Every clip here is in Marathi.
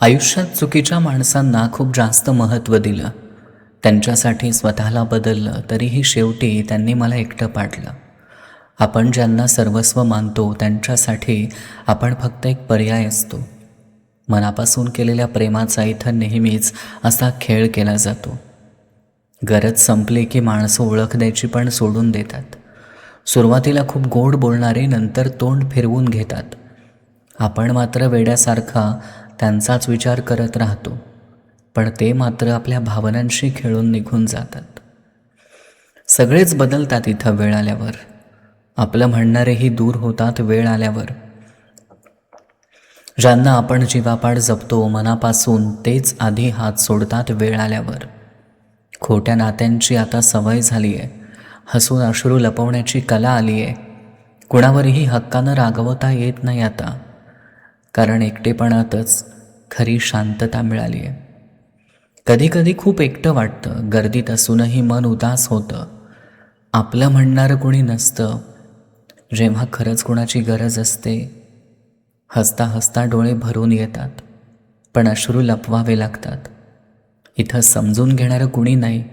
आयुष्यात चुकीच्या माणसांना खूप जास्त महत्त्व दिलं, त्यांच्यासाठी स्वतःला बदललं, तरीही शेवटी त्यांनी मला एकटं पाडलं. आपण ज्यांना सर्वस्व मानतो त्यांच्यासाठी आपण फक्त एक पर्याय असतो. मनापासून केलेल्या प्रेमाचा इथं नेहमीच असा खेळ केला जातो. गरज संपली की माणसं ओळख द्यायची पण सोडून देतात. सुरुवातीला खूप गोड बोलणारे नंतर तोंड फिरवून घेतात. आपण मात्र वेड्यासारखा त्यांचाच विचार करत राहतो, पण ते मात्र आपल्या भावनांशी खेळून निघून जातात. सगळेच बदलतात इथं वेळ आल्यावर. आपलं म्हणणारेही दूर होतात वेळ आल्यावर. ज्यांना आपण जीवापाड जपतो मनापासून तेच आधी हात सोडतात वेळ आल्यावर. खोट्या नात्यांची आता सवय झाली आहे. हसून अश्रू लपवण्याची कला आली आहे. कुणावरही हक्कानं रागवता येत नाही आता, कारण एकटेपणातच खरी शांतता मिळाली आहे. कधीकधी खूप एकटं वाटतं. गर्दीत असूनही मन उदास होतं. आपलं म्हणणारं कोणी नसतं. जेव्हा खरंच कुणाची गरज असते, हसता हसता डोळे भरून येतात, पण अश्रू लपवावे लागतात. इथं समजून घेणारं कुणी नाही.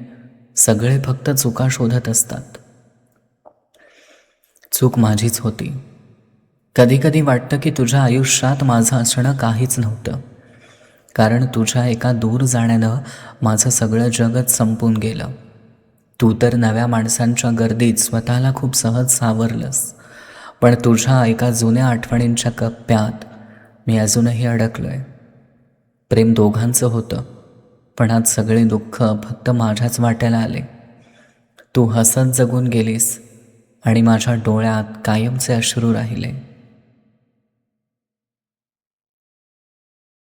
सगळे फक्त चुका शोधत असतात. चूक माझीच होती. कधीकधी वाटतं की तुझ्या आयुष्यात माझं असणं काहीच नव्हतं, कारण तुझ्या एका दूर जाण्यानं माझं सगळं जगच संपून गेलं. तू तर नव्या माणसांच्या गर्दीत स्वतःला खूप सहज सावरलंस, पण तुझ्या एका जुन्या आठवणींच्या कप्प्यात मी अजूनही अडकलोय. प्रेम दोघांचं होतं, पण आज सगळे दुःख फक्त माझ्याच वाट्याला आले. तू हसत जगून गेलीस आणि माझ्या डोळ्यात कायमचे अश्रू राहिले.